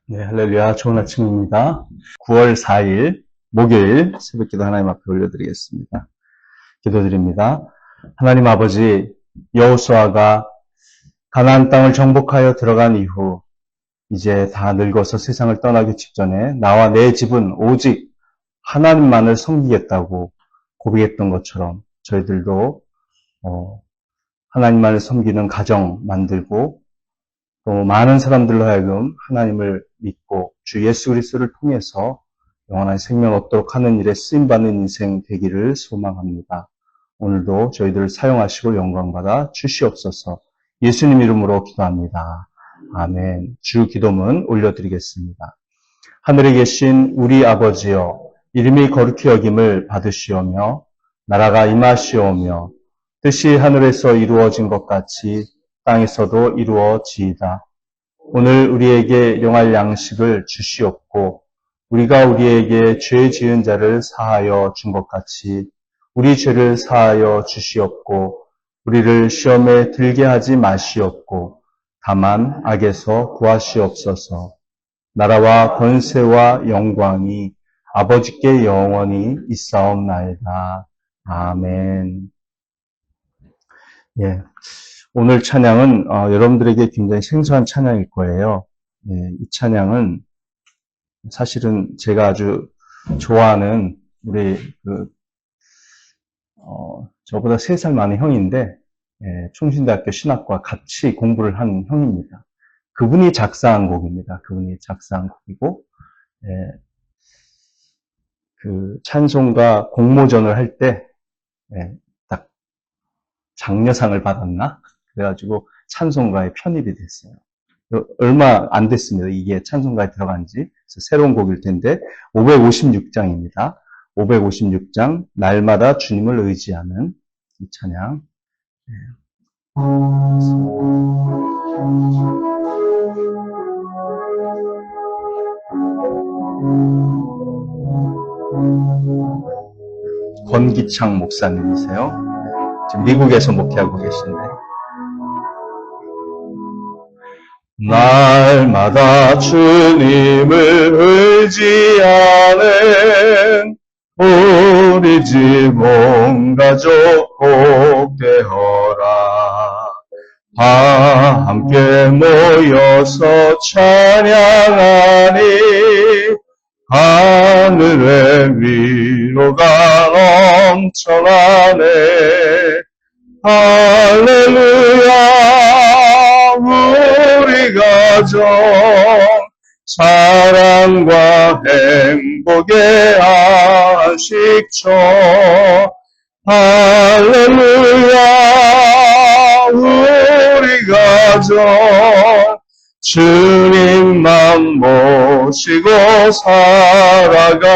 네, 할렐루야. 좋은 아침입니다. 9월 4일 목요일 새벽기도 하나님 앞에 올려드리겠습니다. 기도드립니다. 하나님 아버지, 여호수아가 가나안 땅을 정복하여 들어간 이후 이제 다 늙어서 세상을 떠나기 직전에 나와 내 집은 오직 하나님만을 섬기겠다고 고백했던 것처럼 저희들도 하나님만을 섬기는 가정 만들고 또 많은 사람들로 하여금 하나님을 믿고 주 예수 그리스도를 통해서 영원한 생명을 얻도록 하는 일에 쓰임받는 인생 되기를 소망합니다. 오늘도 저희들을 사용하시고 영광받아 주시옵소서. 예수님 이름으로 기도합니다. 아멘. 주 기도문 올려드리겠습니다. 하늘에 계신 우리 아버지여, 이름이 거룩히 여김을 받으시오며 나라가 임하시오며 뜻이 하늘에서 이루어진 것 같이 땅에서도 이루어지이다. 오늘 우리에게 용할 양식을 주시옵고 우리가 우리에게 죄 지은 자를 사하여 준 것 같이 우리 죄를 사하여 주시옵고 우리를 시험에 들게 하지 마시옵고 다만 악에서 구하시옵소서. 나라와 권세와 영광이 아버지께 영원히 있사옵나이다. 아멘. 예. 오늘 찬양은 여러분들에게 굉장히 생소한 찬양일 거예요. 예, 이 찬양은 사실은 제가 아주 좋아하는 우리 저보다 3살 많은 형인데 충신대학교 신학과 같이 공부를 한 형입니다. 그분이 작사한 곡입니다. 그분이 작사한 곡이고 그 찬송가 공모전을 할 때 딱 장려상을 받았나? 그래가지고 찬송가에 편입이 됐어요. 얼마 안 됐습니다. 이게 찬송가에 들어간 지. 새로운 곡일 텐데 556장입니다. 556장 날마다 주님을 의지하는 이 찬양. 권기창 목사님이세요. 지금 미국에서 목회하고 계신데 날마다 주님을 의지하는 우리 집 온 가족 복되어라. 다 함께 모여서 찬양하니 하늘의 위로가 넘쳐나네. 할렐루야. 우리 가정 사랑과 행복의 안식처. 할렐루야. 우리 가정 주님만 모시고 살아가리.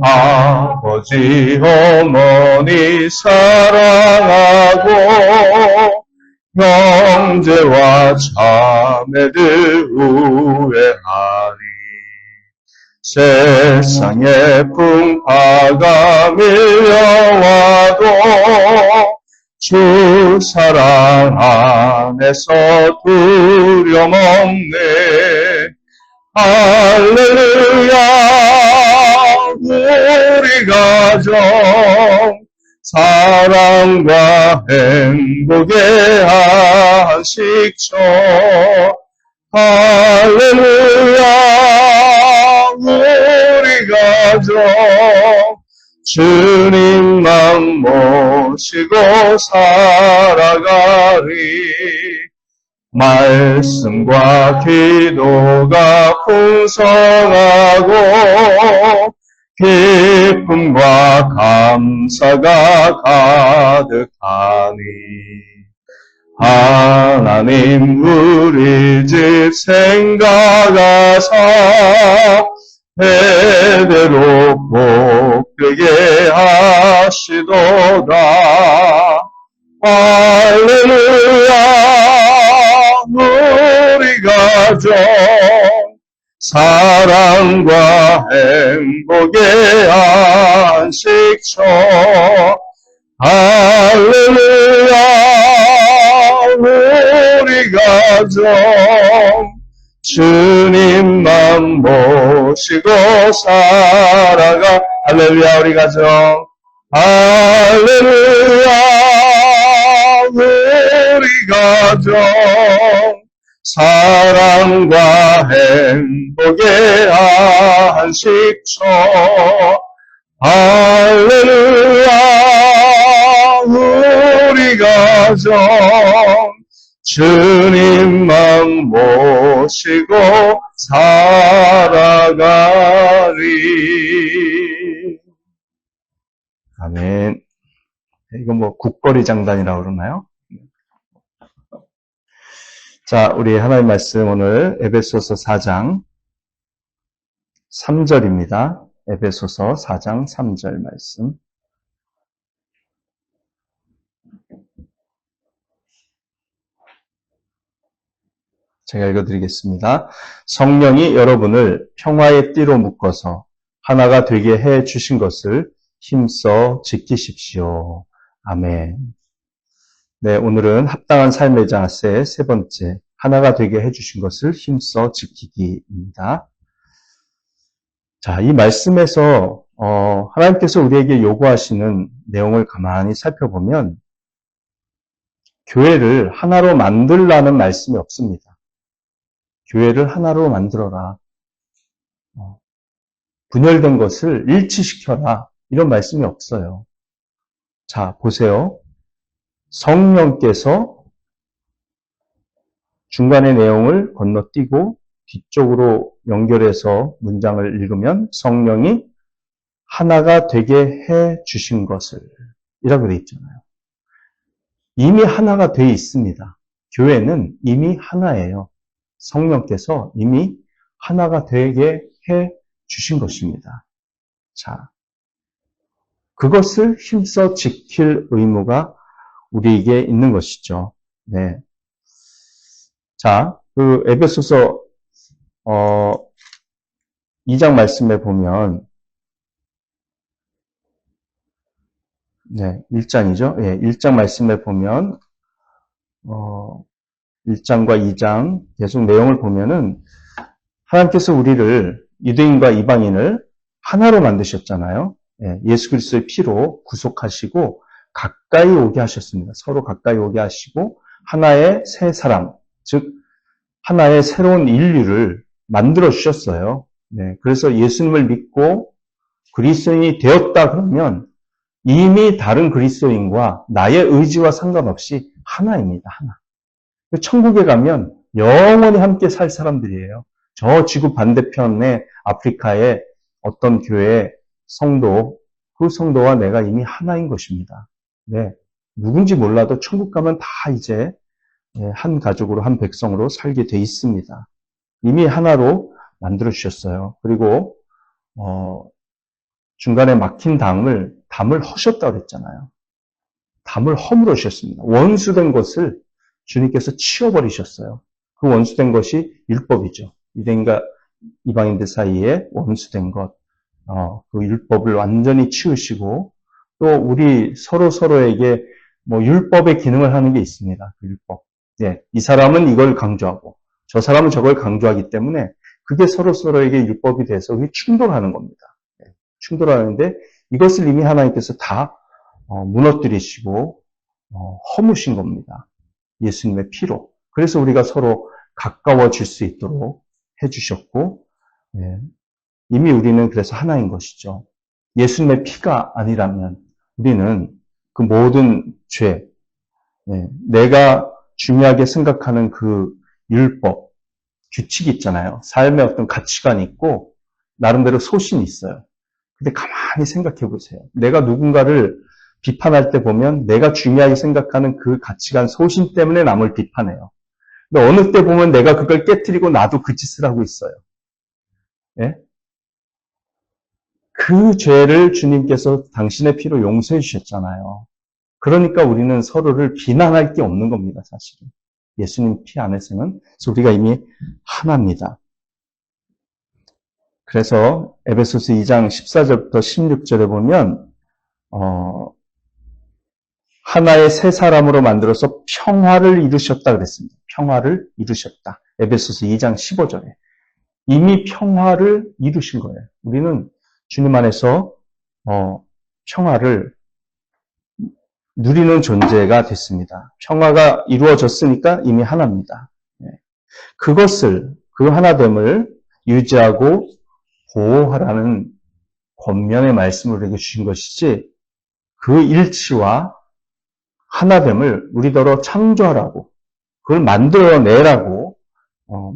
아버지 어머니 사랑하고 형제와 자매들 우애하리. 세상의 풍파가 밀려와도 주 사랑 안에서 두려움 없네. 할렐루야. 우리 가정 사랑과 행복의 안식처. 할렐루야. 우리 가정 주님만 모시고 살아가리. 말씀과 기도가 풍성하고 기쁨과 감사가 가득하니 하나님 우리 집 생각하사 대대로 복되게 하시도다. 할렐루야. 우리 가정 사랑과 행복의 안식처. 할렐루야. 우리 가정 주님만 모시고 살아가. 할렐루야, 우리 가정. 할렐루야, 우리 가정. 사랑과 행복의 한식처. 할렐루야, 우리 가정. 주님만 모시고 살아가리. 아멘. 이거 뭐 국거리 장단이라고 그러나요? 자, 우리 하나님 말씀 오늘 에베소서 4장 3절입니다. 에베소서 4장 3절 말씀. 제가 읽어드리겠습니다. 성령이 여러분을 평화의 띠로 묶어서 하나가 되게 해 주신 것을 힘써 지키십시오. 아멘. 네, 오늘은 합당한 삶의 자세 세 번째, 하나가 되게 해 주신 것을 힘써 지키기입니다. 자, 이 말씀에서 하나님께서 우리에게 요구하시는 내용을 가만히 살펴보면 교회를 하나로 만들라는 말씀이 없습니다. 교회를 하나로 만들어라. 분열된 것을 일치시켜라. 이런 말씀이 없어요. 자, 보세요. 성령께서 중간의 내용을 건너뛰고 뒤쪽으로 연결해서 문장을 읽으면 성령이 하나가 되게 해 주신 것을 이라고 되어 있잖아요. 이미 하나가 되어 있습니다. 교회는 이미 하나예요. 성령께서 이미 하나가 되게 해 주신 것입니다. 자, 그것을 힘써 지킬 의무가 우리에게 있는 것이죠. 네. 자, 그 에베소서 2장 말씀에 보면 네, 1장이죠. 예, 1장 말씀에 보면 1장과 2장 계속 내용을 보면은 하나님께서 우리를 유대인과 이방인을 하나로 만드셨잖아요. 예, 예수 그리스도의 피로 구속하시고 가까이 오게 하셨습니다. 서로 가까이 오게 하시고 하나의 새 사람, 즉 하나의 새로운 인류를 만들어 주셨어요. 네, 그래서 예수님을 믿고 그리스도인이 되었다 그러면 이미 다른 그리스도인과 나의 의지와 상관없이 하나입니다. 하나. 천국에 가면 영원히 함께 살 사람들이에요. 저 지구 반대편의 아프리카의 어떤 교회 성도, 그 성도와 내가 이미 하나인 것입니다. 네, 누군지 몰라도 천국 가면 다 이제 한 가족으로, 한 백성으로 살게 돼 있습니다. 이미 하나로 만들어 주셨어요. 그리고 중간에 막힌 담을 허셨다고 그랬잖아요. 담을 허물어 주셨습니다. 원수된 것을 주님께서 치워버리셨어요. 그 원수된 것이 율법이죠. 유대인과 이방인들 사이에 원수된 것, 그 율법을 완전히 치우시고 또 우리 서로에게 뭐 율법의 기능을 하는 게 있습니다. 그 율법. 네, 이 사람은 이걸 강조하고 저 사람은 저걸 강조하기 때문에 그게 서로에게 율법이 돼서 그게 충돌하는 겁니다. 네, 충돌하는데 이것을 이미 하나님께서 다 무너뜨리시고 허무신 겁니다. 예수님의 피로. 그래서 우리가 서로 가까워질 수 있도록 해주셨고 네, 이미 우리는 그래서 하나인 것이죠. 예수님의 피가 아니라면 우리는 그 모든 죄, 네, 내가 중요하게 생각하는 그 율법, 규칙이 있잖아요. 삶의 어떤 가치관이 있고 나름대로 소신이 있어요. 근데 가만히 생각해 보세요. 내가 누군가를 비판할 때 보면 내가 중요하게 생각하는 그 가치관, 소신 때문에 남을 비판해요. 근데 어느 때 보면 내가 그걸 깨트리고 나도 그 짓을 하고 있어요. 예? 그 죄를 주님께서 당신의 피로 용서해 주셨잖아요. 그러니까 우리는 서로를 비난할 게 없는 겁니다, 사실은. 예수님 피 안에서는. 그래서 우리가 이미 하나입니다. 그래서 에베소서 2장 14절부터 16절에 보면 하나의 새 사람으로 만들어서 평화를 이루셨다 그랬습니다. 평화를 이루셨다. 에베소서 2장 15절에. 이미 평화를 이루신 거예요. 우리는 주님 안에서 평화를 누리는 존재가 됐습니다. 평화가 이루어졌으니까 이미 하나입니다. 그것을, 그 하나됨을 유지하고 보호하라는 권면의 말씀을 우리에게 주신 것이지, 그 일치와 하나됨을 우리더러 창조하라고, 그걸 만들어내라고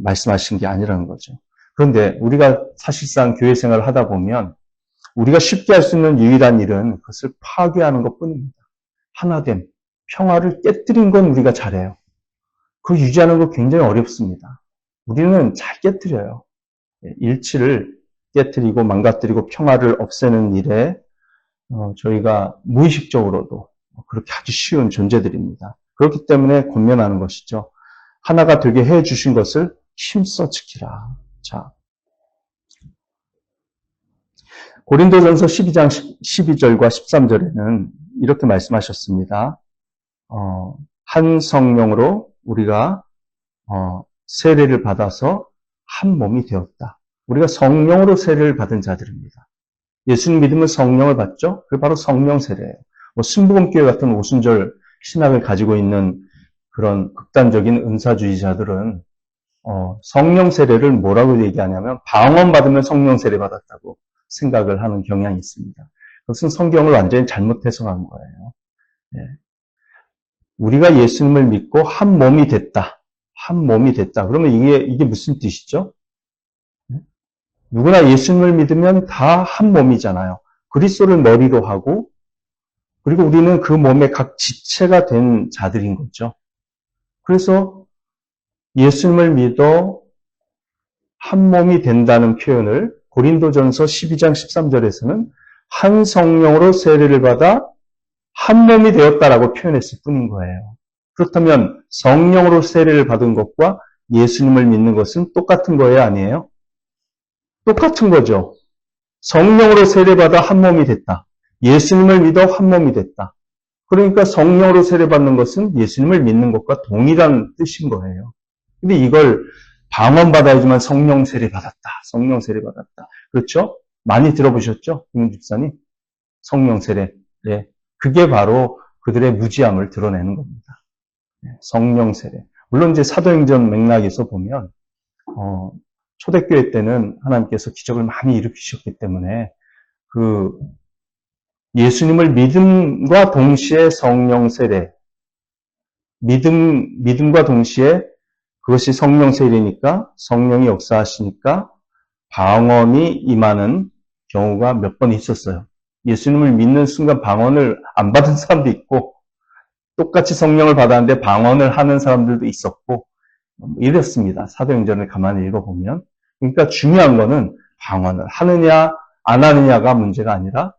말씀하신 게 아니라는 거죠. 그런데 우리가 사실상 교회 생활을 하다 보면 우리가 쉽게 할 수 있는 유일한 일은 그것을 파괴하는 것뿐입니다. 하나됨, 평화를 깨뜨린 건 우리가 잘해요. 그걸 유지하는 거 굉장히 어렵습니다. 우리는 잘 깨뜨려요. 일치를 깨뜨리고 망가뜨리고 평화를 없애는 일에 저희가 무의식적으로도 그렇게 아주 쉬운 존재들입니다. 그렇기 때문에 권면하는 것이죠. 하나가 되게 해주신 것을 힘써 지키라. 자, 고린도전서 12장 12절과 13절에는 이렇게 말씀하셨습니다. 한 성령으로 우리가 세례를 받아서 한 몸이 되었다. 우리가 성령으로 세례를 받은 자들입니다. 예수님 믿으면 성령을 받죠? 그게 바로 성령 세례예요. 순복음교회 같은 오순절 신학을 가지고 있는 그런 극단적인 은사주의자들은 성령 세례를 뭐라고 얘기하냐면 방언 받으면 성령 세례 받았다고 생각을 하는 경향이 있습니다. 그것은 성경을 완전히 잘못 해석한 거예요. 네. 우리가 예수님을 믿고 한 몸이 됐다. 한 몸이 됐다. 그러면 이게 무슨 뜻이죠? 네? 누구나 예수님을 믿으면 다 한 몸이잖아요. 그리스도를 머리로 하고, 그리고 우리는 그 몸의 각 지체가 된 자들인 거죠. 그래서 예수님을 믿어 한 몸이 된다는 표현을 고린도전서 12장 13절에서는 한 성령으로 세례를 받아 한 몸이 되었다라고 표현했을 뿐인 거예요. 그렇다면 성령으로 세례를 받은 것과 예수님을 믿는 것은 똑같은 거예요, 아니에요? 똑같은 거죠. 성령으로 세례받아 한 몸이 됐다. 예수님을 믿어 한 몸이 됐다. 그러니까 성령으로 세례받는 것은 예수님을 믿는 것과 동일한 뜻인 거예요. 근데 이걸 방언 받아야지만 성령 세례 받았다. 성령 세례 받았다. 그렇죠? 많이 들어보셨죠? 김 집사님? 성령 세례. 네. 그게 바로 그들의 무지함을 드러내는 겁니다. 성령 세례. 물론 이제 사도행전 맥락에서 보면 초대교회 때는 하나님께서 기적을 많이 일으키셨기 때문에 그 예수님을 믿음과 동시에 성령 세례, 믿음과 동시에 그것이 성령 세례니까 성령이 역사하시니까 방언이 임하는 경우가 몇 번 있었어요. 예수님을 믿는 순간 방언을 안 받은 사람도 있고 똑같이 성령을 받았는데 방언을 하는 사람들도 있었고 이랬습니다. 사도행전을 가만히 읽어보면. 그러니까 중요한 거는 방언을 하느냐 안 하느냐가 문제가 아니라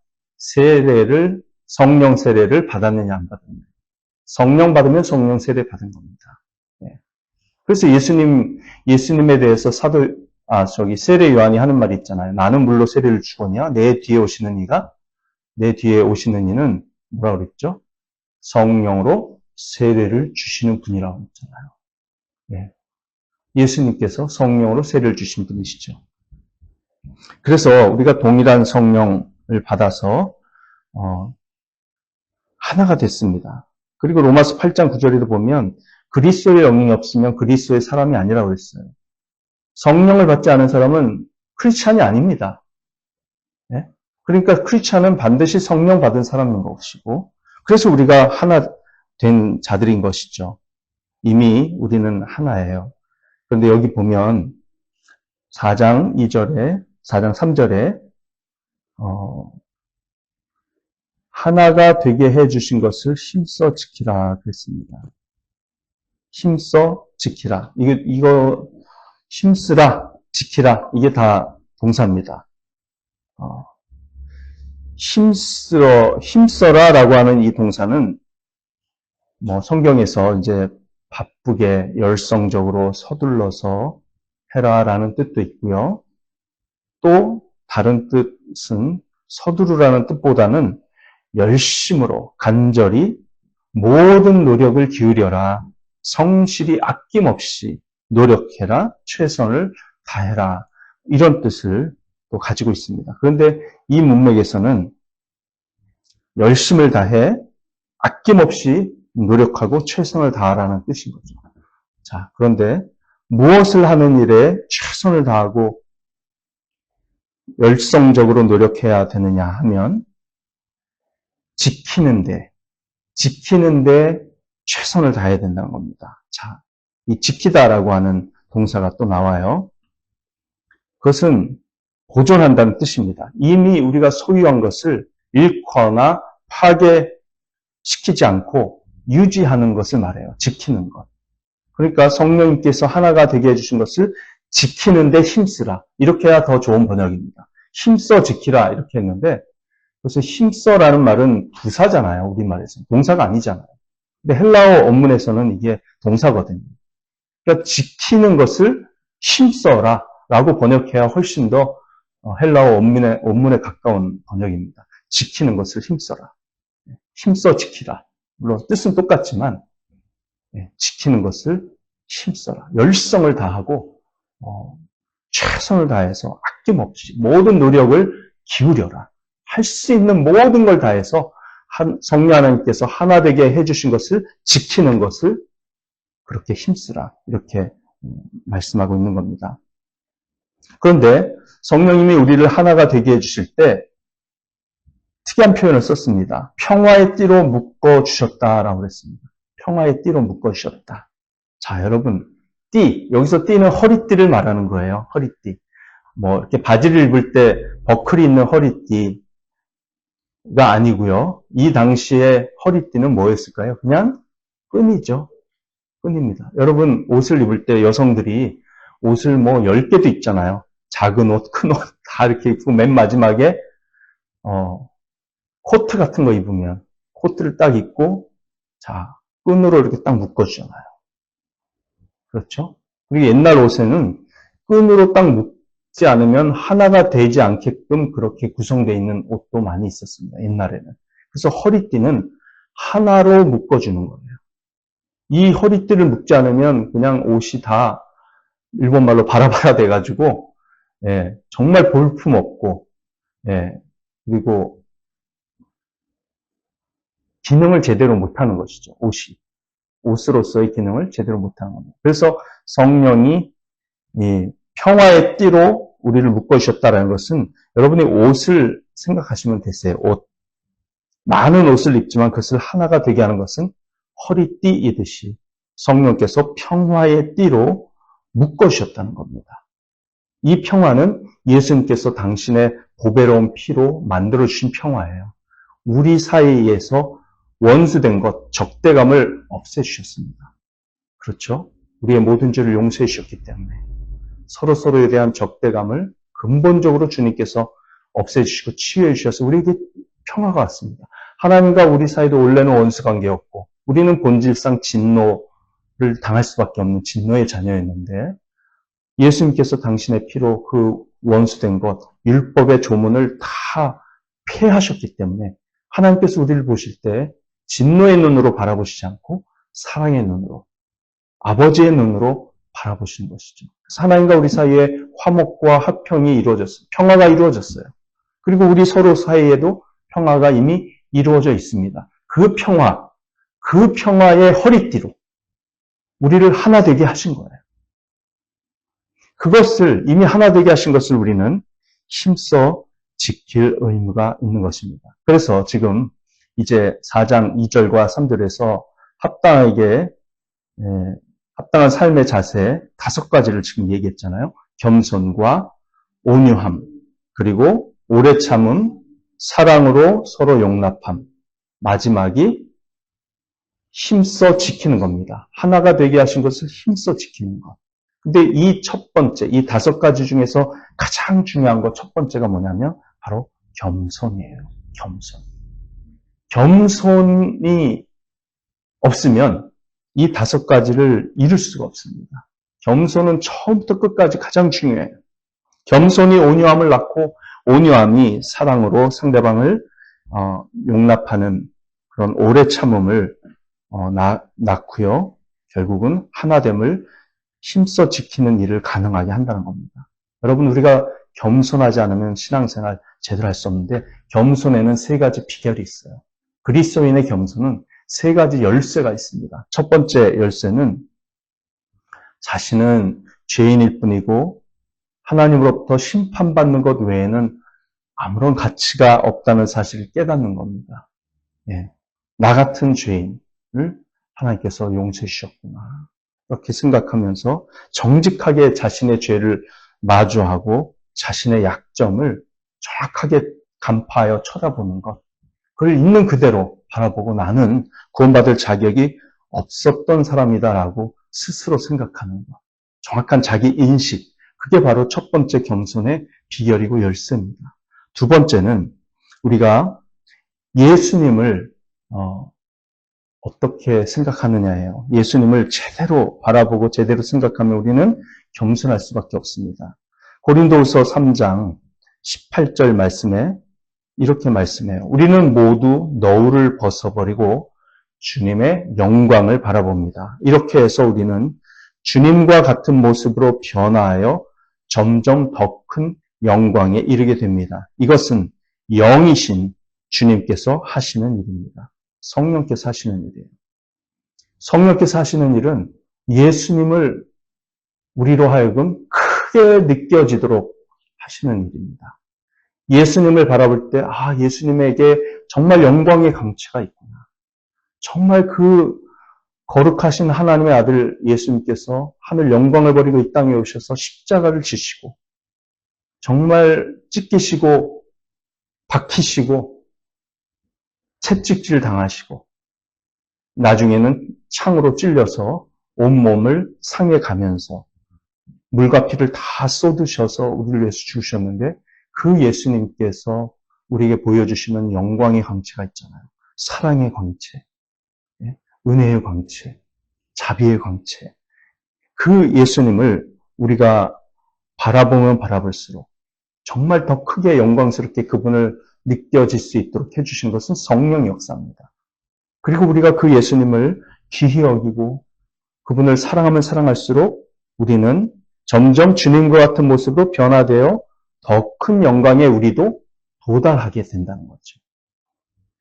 성령 세례를 받았느냐 안 받았느냐. 성령 받으면 성령 세례 받은 겁니다. 네. 그래서 예수님에 대해서 세례 요한이 하는 말이 있잖아요. 나는 물로 세례를 주거니와 내 뒤에 오시는 이는 뭐라 그랬죠? 성령으로 세례를 주시는 분이라고 했잖아요. 네. 예수님께서 성령으로 세례를 주신 분이시죠. 그래서 우리가 동일한 성령을 받아서 하나가 됐습니다. 그리고 로마서 8장 9절에도 보면 그리스도의 영이 없으면 그리스도의 사람이 아니라고 했어요. 성령을 받지 않은 사람은 크리스찬이 아닙니다. 네? 그러니까 크리스찬은 반드시 성령 받은 사람인 것이고 그래서 우리가 하나 된 자들인 것이죠. 이미 우리는 하나예요. 그런데 여기 보면 4장 3절에 하나가 되게 해주신 것을 힘써 지키라 그랬습니다. 힘써 지키라. 이거 힘쓰라, 지키라. 이게 다 동사입니다. 힘써라라고 하는 이 동사는 성경에서 이제 바쁘게 열성적으로 서둘러서 해라라는 뜻도 있고요. 또 다른 뜻은 서두르라는 뜻보다는 열심으로 간절히 모든 노력을 기울여라. 성실히 아낌없이 노력해라, 최선을 다해라. 이런 뜻을 또 가지고 있습니다. 그런데 이 문맥에서는 열심을 다해 아낌없이 노력하고 최선을 다하라는 뜻인 거죠. 자, 그런데 무엇을 하는 일에 최선을 다하고 열성적으로 노력해야 되느냐 하면 지키는데 최선을 다해야 된다는 겁니다. 자, 이 지키다라고 하는 동사가 또 나와요. 그것은 보존한다는 뜻입니다. 이미 우리가 소유한 것을 잃거나 파괴시키지 않고 유지하는 것을 말해요. 지키는 것. 그러니까 성령님께서 하나가 되게 해주신 것을 지키는 데 힘쓰라. 이렇게 해야 더 좋은 번역입니다. 힘써 지키라 이렇게 했는데 그래서 힘써라는 말은 부사잖아요. 우리말에서. 동사가 아니잖아요. 근데 헬라어 원문에서는 이게 동사거든요. 그러니까 지키는 것을 힘써라 라고 번역해야 훨씬 더 헬라어 원문에 가까운 번역입니다. 지키는 것을 힘써라. 힘써 지키라. 물론 뜻은 똑같지만 지키는 것을 힘써라. 열성을 다하고 최선을 다해서 아낌없이 모든 노력을 기울여라. 할 수 있는 모든 걸 다해서 성령 하나님께서 하나 되게 해주신 것을 지키는 것을 그렇게 힘쓰라. 이렇게 말씀하고 있는 겁니다. 그런데 성령님이 우리를 하나가 되게 해주실 때 특이한 표현을 썼습니다. 평화의 띠로 묶어주셨다라고 그랬습니다. 평화의 띠로 묶어주셨다. 자, 여러분, 띠, 여기서 띠는 허리띠를 말하는 거예요. 허리띠. 이렇게 바지를 입을 때 버클이 있는 허리띠가 아니고요. 이 당시에 허리띠는 뭐였을까요? 그냥 끈이죠. 끈입니다. 여러분, 옷을 입을 때 여성들이 옷을 10개도 입잖아요. 작은 옷, 큰 옷, 다 이렇게 입고 맨 마지막에, 코트 같은 거 입으면, 코트를 딱 입고, 자, 끈으로 이렇게 딱 묶어주잖아요. 그렇죠? 그리고 옛날 옷에는 끈으로 딱 묶지 않으면 하나가 되지 않게끔 그렇게 구성되어 있는 옷도 많이 있었습니다. 옛날에는. 그래서 허리띠는 하나로 묶어주는 거예요. 이 허리띠를 묶지 않으면 그냥 옷이 다 일본말로 바라바라 돼가지고, 정말 볼품없고, 그리고 기능을 제대로 못하는 것이죠. 옷으로서의 기능을 제대로 못하는 겁니다. 그래서 성령이 이 평화의 띠로 우리를 묶어주셨다는 것은 여러분이 옷을 생각하시면 되세요. 옷. 많은 옷을 입지만 그것을 하나가 되게 하는 것은 허리띠이듯이 성령께서 평화의 띠로 묶어주셨다는 겁니다. 이 평화는 예수님께서 당신의 보배로운 피로 만들어주신 평화예요. 우리 사이에서 원수된 것, 적대감을 없애주셨습니다. 그렇죠? 우리의 모든 죄를 용서해 주셨기 때문에 서로에 대한 적대감을 근본적으로 주님께서 없애주시고 치유해 주셔서 우리에게 평화가 왔습니다. 하나님과 우리 사이도 원래는 원수 관계였고 우리는 본질상 진노를 당할 수밖에 없는 진노의 자녀였는데 예수님께서 당신의 피로 그 원수된 것, 율법의 조문을 다 폐하셨기 때문에 하나님께서 우리를 보실 때 진노의 눈으로 바라보시지 않고 사랑의 눈으로, 아버지의 눈으로 바라보시는 것이죠. 그래서 하나님과 우리 사이에 화목과 화평이 이루어졌어요. 평화가 이루어졌어요. 그리고 우리 서로 사이에도 평화가 이미 이루어져 있습니다. 그 평화의 허리띠로 우리를 하나 되게 하신 거예요. 그것을 이미 하나 되게 하신 것을 우리는 힘써 지킬 의무가 있는 것입니다. 그래서 지금 이제 4장 2절과 3절에서 합당한 삶의 자세 5가지를 지금 얘기했잖아요. 겸손과 온유함, 그리고 오래 참음, 사랑으로 서로 용납함, 마지막이 힘써 지키는 겁니다. 하나가 되게 하신 것을 힘써 지키는 것. 근데 이 첫 번째, 이 5가지 중에서 가장 중요한 것 첫 번째가 뭐냐면 바로 겸손이에요. 겸손. 겸손이 없으면 이 5가지를 이룰 수가 없습니다. 겸손은 처음부터 끝까지 가장 중요해요. 겸손이 온유함을 낳고 온유함이 사랑으로 상대방을 용납하는 그런 오래 참음을 낳고요. 결국은 하나됨을 힘써 지키는 일을 가능하게 한다는 겁니다. 여러분, 우리가 겸손하지 않으면 신앙생활 제대로 할 수 없는데 겸손에는 세 가지 비결이 있어요. 그리스도인의 겸손은 세 가지 열쇠가 있습니다. 첫 번째 열쇠는 자신은 죄인일 뿐이고 하나님으로부터 심판받는 것 외에는 아무런 가치가 없다는 사실을 깨닫는 겁니다. 예, 나 같은 죄인을 하나님께서 용서해 주셨구나. 이렇게 생각하면서 정직하게 자신의 죄를 마주하고 자신의 약점을 정확하게 간파하여 쳐다보는 것. 그걸 있는 그대로 바라보고 나는 구원받을 자격이 없었던 사람이다라고 스스로 생각하는 것. 정확한 자기 인식. 그게 바로 첫 번째 겸손의 비결이고 열쇠입니다. 두 번째는 우리가 예수님을 어떻게 생각하느냐예요. 예수님을 제대로 바라보고 제대로 생각하면 우리는 겸손할 수밖에 없습니다. 고린도후서 3장 18절 말씀에 이렇게 말씀해요. 우리는 모두 너울을 벗어버리고 주님의 영광을 바라봅니다. 이렇게 해서 우리는 주님과 같은 모습으로 변화하여 점점 더 큰 영광에 이르게 됩니다. 이것은 영이신 주님께서 하시는 일입니다. 성령께서 하시는 일이에요. 성령께서 하시는 일은 예수님을 우리로 하여금 크게 느껴지도록 하시는 일입니다. 예수님을 바라볼 때, 예수님에게 정말 영광의 강체가 있구나. 정말 그 거룩하신 하나님의 아들 예수님께서 하늘 영광을 버리고 이 땅에 오셔서 십자가를 지시고, 정말 찢기시고, 박히시고, 채찍질 당하시고, 나중에는 창으로 찔려서 온몸을 상해 가면서 물과 피를 다 쏟으셔서 우리를 위해서 죽으셨는데 그 예수님께서 우리에게 보여주시는 영광의 광채가 있잖아요. 사랑의 광채, 은혜의 광채, 자비의 광채. 그 예수님을 우리가 바라보면 바라볼수록 정말 더 크게 영광스럽게 그분을 느껴질 수 있도록 해주신 것은 성령 역사입니다. 그리고 우리가 그 예수님을 귀히 여기고 그분을 사랑하면 사랑할수록 우리는 점점 주님과 같은 모습으로 변화되어 더 큰 영광에 우리도 도달하게 된다는 거죠.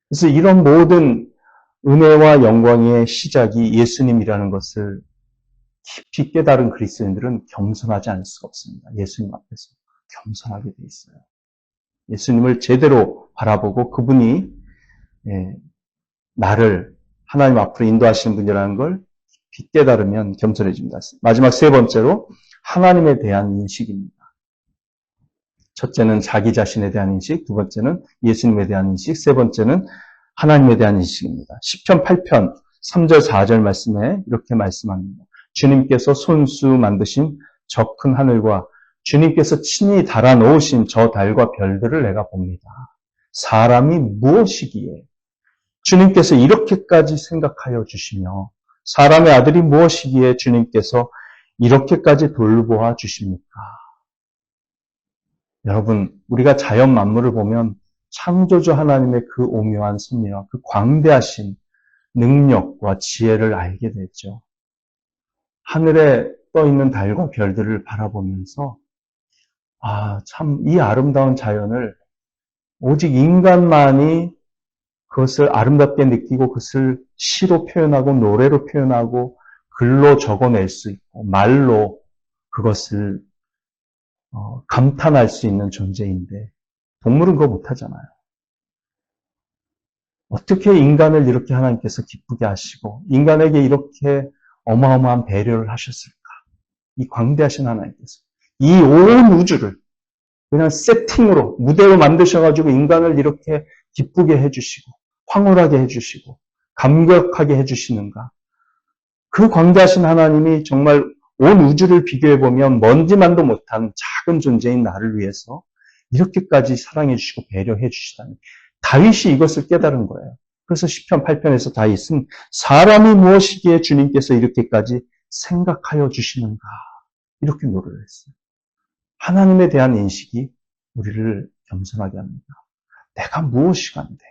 그래서 이런 모든 은혜와 영광의 시작이 예수님이라는 것을 깊이 깨달은 그리스도인들은 겸손하지 않을 수가 없습니다. 예수님 앞에서 겸손하게 돼 있어요. 예수님을 제대로 바라보고 그분이 나를 하나님 앞으로 인도하시는 분이라는 걸 깊이 깨달으면 겸손해집니다. 마지막 세 번째로 하나님에 대한 인식입니다. 첫째는 자기 자신에 대한 인식, 두 번째는 예수님에 대한 인식, 세 번째는 하나님에 대한 인식입니다. 시편 8편 3절 4절 말씀에 이렇게 말씀합니다. 주님께서 손수 만드신 저 큰 하늘과 주님께서 친히 달아놓으신 저 달과 별들을 내가 봅니다. 사람이 무엇이기에 주님께서 이렇게까지 생각하여 주시며 사람의 아들이 무엇이기에 주님께서 이렇게까지 돌보아 주십니까? 여러분, 우리가 자연 만물을 보면 창조주 하나님의 그 오묘한 섭리와 그 광대하신 능력과 지혜를 알게 됐죠. 하늘에 떠 있는 달과 별들을 바라보면서 참 이 아름다운 자연을 오직 인간만이 그것을 아름답게 느끼고 그것을 시로 표현하고 노래로 표현하고 글로 적어낼 수 있고 말로 그것을 감탄할 수 있는 존재인데 동물은 그거 못하잖아요. 어떻게 인간을 이렇게 하나님께서 기쁘게 하시고 인간에게 이렇게 어마어마한 배려를 하셨을까? 이 광대하신 하나님께서 이 온 우주를 그냥 세팅으로 무대로 만드셔가지고 인간을 이렇게 기쁘게 해주시고 황홀하게 해주시고 감격하게 해주시는가? 그 광대하신 하나님이 정말 온 우주를 비교해보면 먼지만도 못한 작은 존재인 나를 위해서 이렇게까지 사랑해 주시고 배려해 주시다니 다윗이 이것을 깨달은 거예요. 그래서 시편 8편에서 다윗은 사람이 무엇이기에 주님께서 이렇게까지 생각하여 주시는가 이렇게 노래를 했어요. 하나님에 대한 인식이 우리를 겸손하게 합니다. 내가 무엇이간데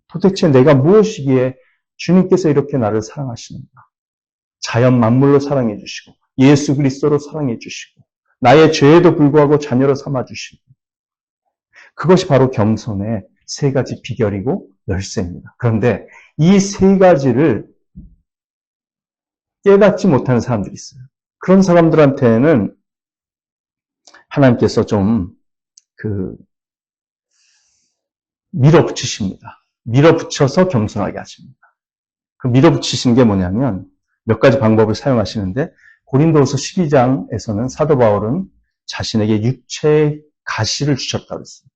도대체 내가 무엇이기에 주님께서 이렇게 나를 사랑하시는가? 자연 만물로 사랑해 주시고 예수 그리스도로 사랑해 주시고 나의 죄에도 불구하고 자녀로 삼아 주시고 그것이 바로 겸손의 세 가지 비결이고 열쇠입니다. 그런데 이 세 가지를 깨닫지 못하는 사람들이 있어요. 그런 사람들한테는 하나님께서 좀 밀어붙이십니다. 밀어붙여서 겸손하게 하십니다. 그 밀어붙이신 게 뭐냐면 몇 가지 방법을 사용하시는데 고린도후서 12장에서는 사도 바울은 자신에게 육체의 가시를 주셨다고 했어요.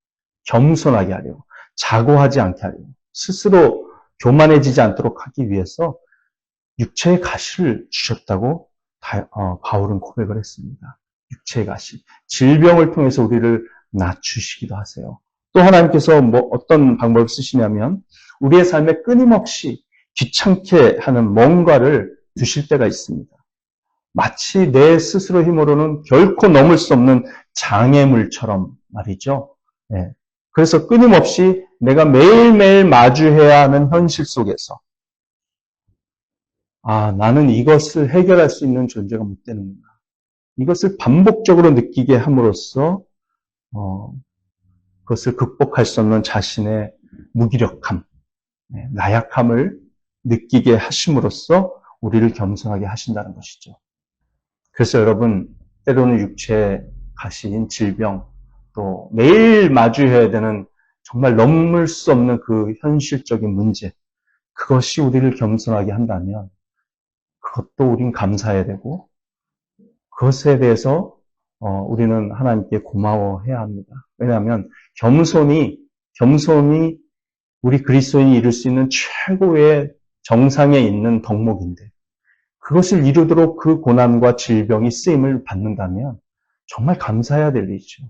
겸손하게 하려고, 자고하지 않게 하려고, 스스로 교만해지지 않도록 하기 위해서 육체의 가시를 주셨다고 바울은 고백을 했습니다. 육체의 가시. 질병을 통해서 우리를 낮추시기도 하세요. 또 하나님께서 어떤 방법을 쓰시냐면 우리의 삶에 끊임없이 귀찮게 하는 뭔가를 두실 때가 있습니다. 마치 내 스스로 힘으로는 결코 넘을 수 없는 장애물처럼 말이죠. 네. 그래서 끊임없이 내가 매일매일 마주해야 하는 현실 속에서 나는 이것을 해결할 수 있는 존재가 못 되는구나. 이것을 반복적으로 느끼게 함으로써 그것을 극복할 수 없는 자신의 무기력함, 나약함을 느끼게 하심으로써 우리를 겸손하게 하신다는 것이죠. 그래서 여러분, 때로는 육체의 가시인 질병, 또 매일 마주해야 되는 정말 넘을 수 없는 그 현실적인 문제, 그것이 우리를 겸손하게 한다면 그것도 우린 감사해야 되고 그것에 대해서 우리는 하나님께 고마워해야 합니다. 왜냐하면 겸손이 우리 그리스도인이 이룰 수 있는 최고의 정상에 있는 덕목인데 그것을 이루도록 그 고난과 질병이 쓰임을 받는다면 정말 감사해야 될 일이죠.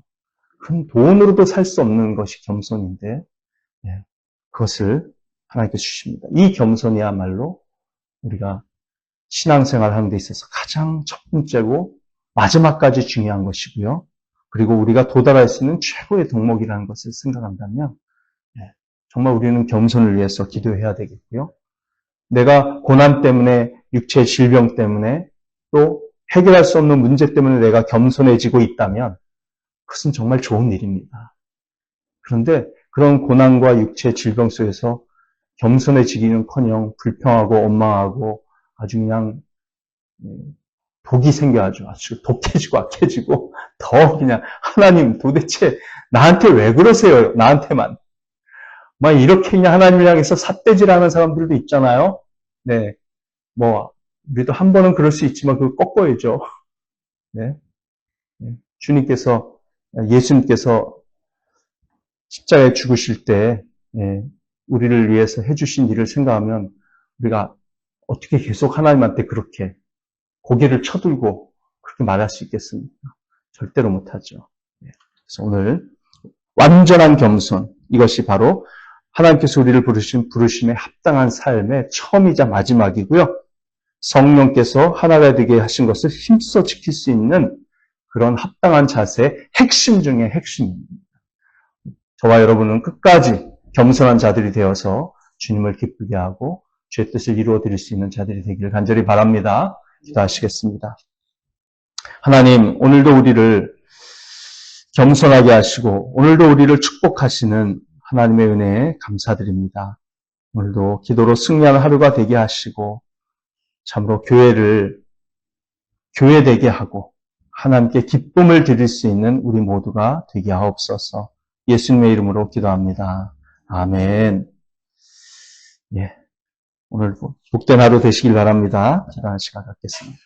그건 돈으로도 살 수 없는 것이 겸손인데 그것을 하나님께 주십니다. 이 겸손이야말로 우리가 신앙생활 하는 데 있어서 가장 첫 번째고 마지막까지 중요한 것이고요. 그리고 우리가 도달할 수 있는 최고의 덕목이라는 것을 생각한다면 정말 우리는 겸손을 위해서 기도해야 되겠고요. 내가 고난 때문에 육체의 질병 때문에 또 해결할 수 없는 문제 때문에 내가 겸손해지고 있다면 그것은 정말 좋은 일입니다. 그런데 그런 고난과 육체의 질병 속에서 겸손해지기는커녕 불평하고 원망하고 아주 그냥 독이 생겨가지고 아주 독해지고 악해지고 더 그냥 하나님 도대체 나한테 왜 그러세요? 나한테만. 막 이렇게 그냥 하나님을 향해서 삿대질하는 사람들도 있잖아요. 네, 우리도 한 번은 그럴 수 있지만 그걸 꺾어야죠. 네, 예수님께서 십자가에 죽으실 때 우리를 위해서 해주신 일을 생각하면 우리가 어떻게 계속 하나님한테 그렇게 고개를 쳐들고 그렇게 말할 수 있겠습니까? 절대로 못하죠. 그래서 오늘 완전한 겸손, 이것이 바로 하나님께서 우리를 부르신 부르심에 합당한 삶의 처음이자 마지막이고요. 성령께서 하나가 되게 하신 것을 힘써 지킬 수 있는 그런 합당한 자세의 핵심 중에 핵심입니다. 저와 여러분은 끝까지 겸손한 자들이 되어서 주님을 기쁘게 하고 주의 뜻을 이루어 드릴 수 있는 자들이 되기를 간절히 바랍니다. 기도하시겠습니다. 하나님, 오늘도 우리를 겸손하게 하시고 오늘도 우리를 축복하시는 하나님의 은혜에 감사드립니다. 오늘도 기도로 승리하는 하루가 되게 하시고 참으로 교회되게 하고 하나님께 기쁨을 드릴 수 있는 우리 모두가 되게 하옵소서. 예수님의 이름으로 기도합니다. 아멘. 오늘 복된 하루 되시길 바랍니다. 제가 시간 갖겠습니다.